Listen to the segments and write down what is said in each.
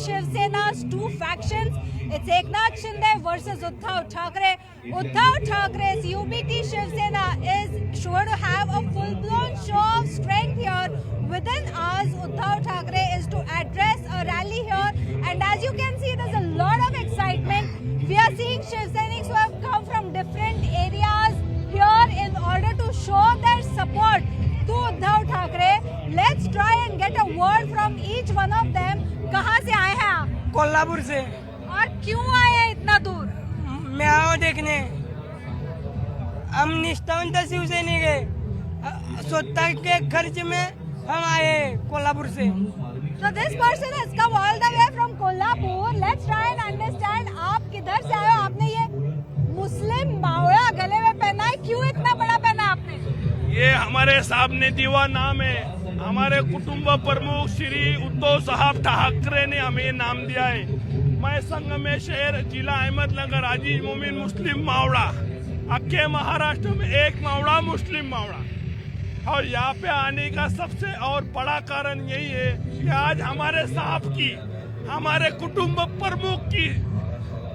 Shiv Sena's two factions. It's Eknath Shinde versus Uddhav Thackeray. Uddhav Thackeray's UBT Shiv Sena is sure to have a full-blown show of strength here. Within hours, Uddhav Thackeray is to address a rally here, and as you can see, there's a lot of excitement. We are seeing Shiv Sainiks who have come from different areas here in order to show their support to Uddhav Thackeray. Let's try and get a word from each one of them. कहाँ से आए हैं आप? कोल्हापुर से। और क्यों आए हैं इतना दूर? मैं आओ देखने। हम निष्ठावंत शिवसैनिक है। स्वतः के खर्च में हम आए कोल्हापुर से। So this person has come all the way from Kolhapur. Let's try and understand आप किधर से आए हो? आपने ये मुस्लिम बावड़ा गले में पहना है, क्यों इतना बड़ा पहना आपने? ये हमारे साहब ने दीवा नाम है। हमारे कुटुंब प्रमुख श्री उद्धव साहब ठाकरे ने हमें नाम दिया है। मैं संघ में शहर जिला अहमदनगर अजीज मोमिन मुस्लिम मावड़ा, अक्के महाराष्ट्र में एक मावड़ा मुस्लिम मावड़ा। और यहाँ पे आने का सबसे और बड़ा कारण यही है कि आज हमारे साहब की, हमारे कुटुंब प्रमुख की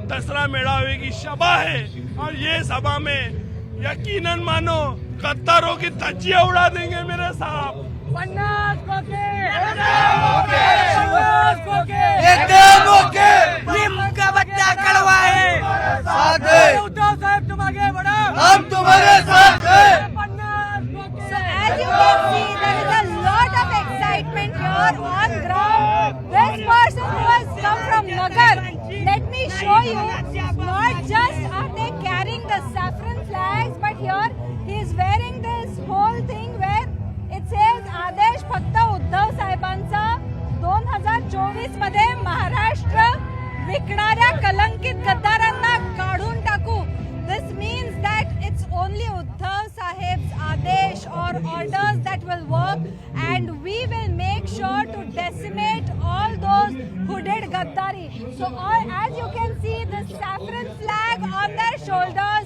दसरा मेड़ावे की सभा है। और ये सभा में यकीनन मानो गद्दारों की धज्जियां उड़ा देंगे मेरे साहब। कड़वा है। उद्धव साहब तुम आगे बढ़ो, हम तुम्हारे साथ हैं। So as you can see, there is a lot of excitement here on ground. This person who has come from Nagar, let me show you, not just are they carrying the saffron flags, but here he is wearing this whole thing where it says आदेश फक्त उद्धव साहेबांचा 2024 मध्ये महाराष्ट्र विकणाऱ्या कलंकित गद्दारांना काढून टाकू. This means that it's only Uddhav Sahib's Adesh or orders that will work, and we will make sure to decimate all those who did Gaddari. So as you can see, the saffron flag on their shoulders,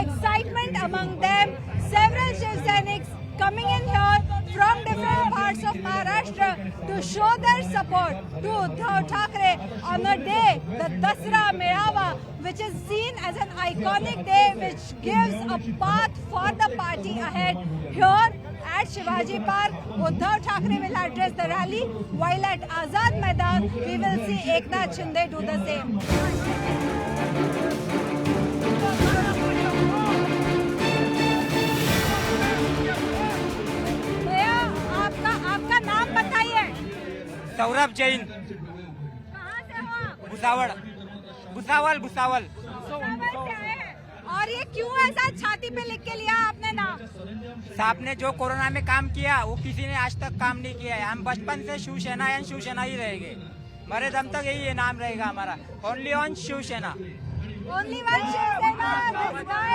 excitement among them, several Shiv Sainiks coming in here from different parts of Maharashtra to show their support to Uddhav Thackeray on a day, the Dasra Mehrawa, which is seen as an iconic day which gives a path for the party ahead. Here at Shivaji Park, Uddhav Thackeray will address the rally, while at Azad Maidan, we will see Eknath Shinde do the same. आपका नाम बताइए। सौरभ जैन। कहाँ से हो आप? भुसावल। भुसावल भुसावल। भुसावल से आए हैं। और ये क्यों ऐसा छाती पे लिख के लिया आपने नाम? साहब ने जो कोरोना में काम किया वो किसी ने आज तक काम नहीं किया है। हम बचपन से शिवसेना या शिवसेना ही रहेंगे, मरे दम तक यही नाम रहेगा हमारा, only on Shivsena. Only one Shivsena. This guy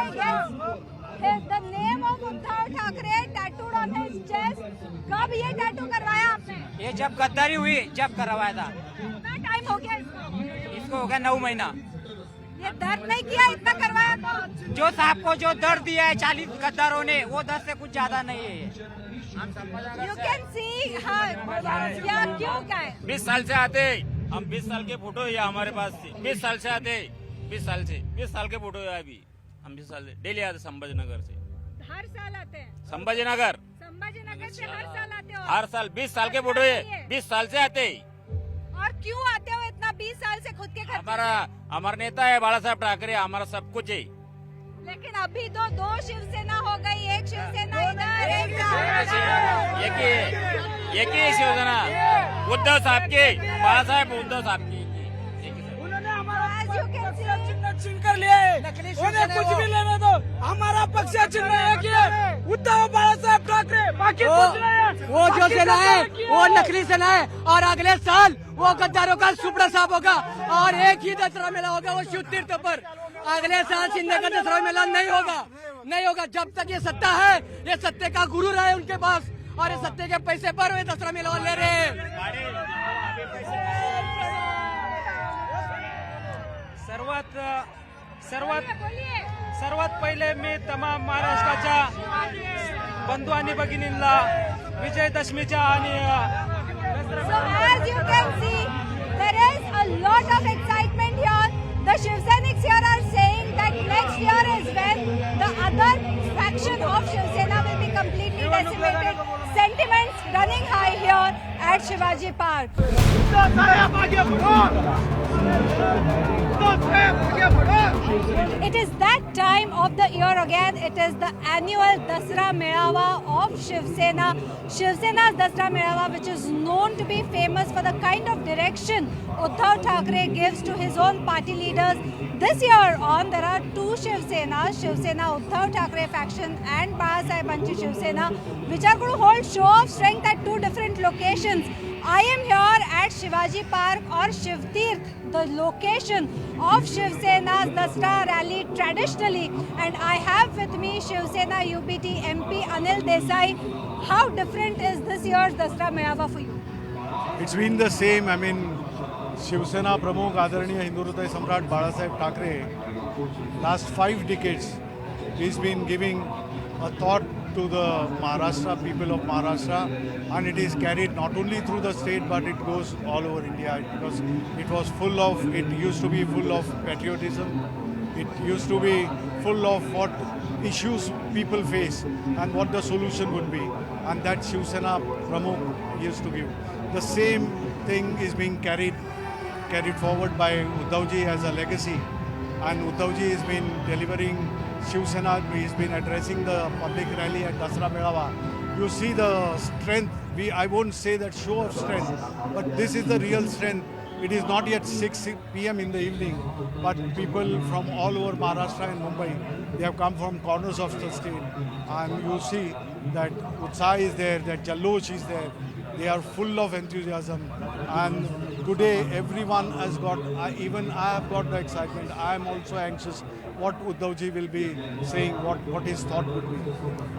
gets the name of Uddhav Thackeray tattooed on his chest. कब ये टैटू करवाया आपने? ये जब गद्दारी हुई जब करवाया था। कितना टाइम हो गया इसको? इसको हो गया 9 महीना। ये दर्द नहीं किया इतना करवाया तो? जो साहब को जो दर्द दिया है 40 गद्दारों ने, वो 10 से कुछ ज्यादा नहीं है। You can see, हाँ, क्या क्यों क्या है? 20 साल से आते, हम 20 साल के फोटो है हमारे पास थी। 20 साल से आते, 20 साल के फोटो है अभी। हम 20 साल से डेली आते संभाजीनगर से। हर साल आते हैं? संभाजीनगर से हर साल आते हो? हर साल 20 साल के फोटो है, 20 साल से आते। और क्यों आते हो इतना 20 साल से खुद के खर्चे? हमारा नेता है बाला साहब ठाकरे, हमारा सब कुछ है। लेकिन अभी तो 2 शिवसेना हो गई, एक शिवसेना इधर, एक एक ही शिवसेना उद्धव साहब की, बाला साहब उद्धव साहब की। चिन्ह कर लिया है, उन्हें कुछ भी लेने दो, हमारा पक्ष चिन्ह एक ही है, उद्धव बाला साहब ठाकरे। बाकी वो जो सेना है वो नकली सेना है, और अगले साल वो गद्दारों का सुप्रसाद होगा, और एक ही दसरा मेला होगा वो शिव तीर्थ पर। अगले साल सिंधे का दसरा मेला नहीं होगा। जब तक ये सत्ता है, ये सत्ते का गुरु रहा है उनके पास, और ये सत्ते के पैसे पर वे दसरा मेला ले रहे हैं। सर्वात पहिले मी तमाम महाराष्ट्राच्या बंधू आणि भगिनींना विजयदशमीच्या आणि So as you can see, there is a Shiv Sainiks here are saying that next year is when the other faction of Shiv Sena will be completely decimated. Sentiments running high here at Shivaji Park. It is that time of the year again. It is the annual Dasra Melawa of Shiv Sena. Shiv Sena's Dasra Melawa, which is known to be famous for the kind of direction Uddhav Thackeray gives to his own party leaders. This year on, there are two Shiv Senas, Shiv Sena Uddhav Thackeray faction and Balasaheb Banchi Shiv Sena, which are going to hold show of strength at two different locations. I am here at Shivaji Park or Shiv Tirth, the location of Shiv Sena's Dasra rally traditionally, and I have with me Shiv Sena UBT MP Anil Desai. How different is this year's Dasra Melawa for you? It's been the same. I mean, Shiv Sena Pramukh Adaraniya Hindu Hriday Samrat Balasaheb Thackeray, last 5 decades, he's been giving a thought to the Maharashtra, people of Maharashtra, and it is carried not only through the state but it goes all over India, because it used to be full of patriotism, it used to be full of what issues people face and what the solution would be, and that Shiv Sena Pramukh used to give. The same thing is being carried forward by Uddhavji as a legacy, and Uddhavji has been delivering Shiv Sena, he's been addressing the public rally at Dasra Melawa. You see the strength, I won't say that show of strength, but this is the real strength. It is not yet 6 p.m. in the evening, but people from all over Maharashtra and Mumbai, they have come from corners of the state, and you see that Utsaha is there, that Jallosh is there. They are full of enthusiasm, and today everyone has got, even I have got the excitement. I am also anxious what Uddhavji will be saying, what his thought would be.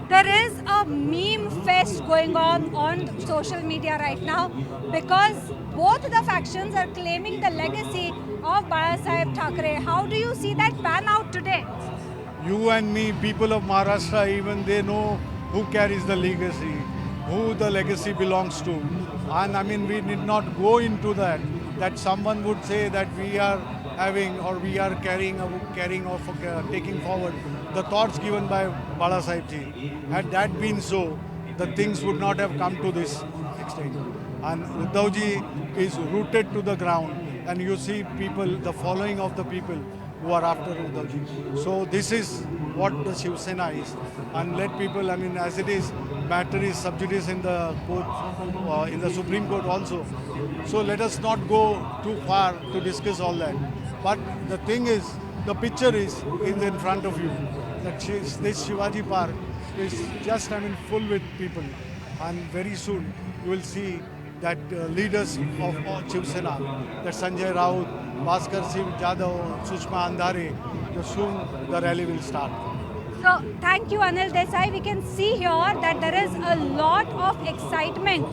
There is a meme fest going on social media right now, because both the factions are claiming the legacy of Balasaheb Thackeray. How do you see that pan out today? You and me, people of Maharashtra, even they know who carries the legacy, who the legacy belongs to. And I mean, we need not go into that someone would say that we are having or we are carrying or taking forward the thoughts given by Balasahebji. Had that been so, the things would not have come to this extent. And Uddhavji is rooted to the ground, and you see people, the following of the people who are after Uddhavji. So this is what the Shiv Sena is. And let people, I mean, as it is, matter is sub judice in the court, in the Supreme Court also. So let us not go too far to discuss all that. But the thing is, the picture is in front of you. That this Shivaji Park is just, I mean, full with people. And very soon you will see that leaders of Shiv Sena, that Sanjay Raut, Bhaskar Singh Jadhav, Sushma Andhare, soon the rally will start. So, thank you Anil Desai. We can see here that there is a lot of excitement.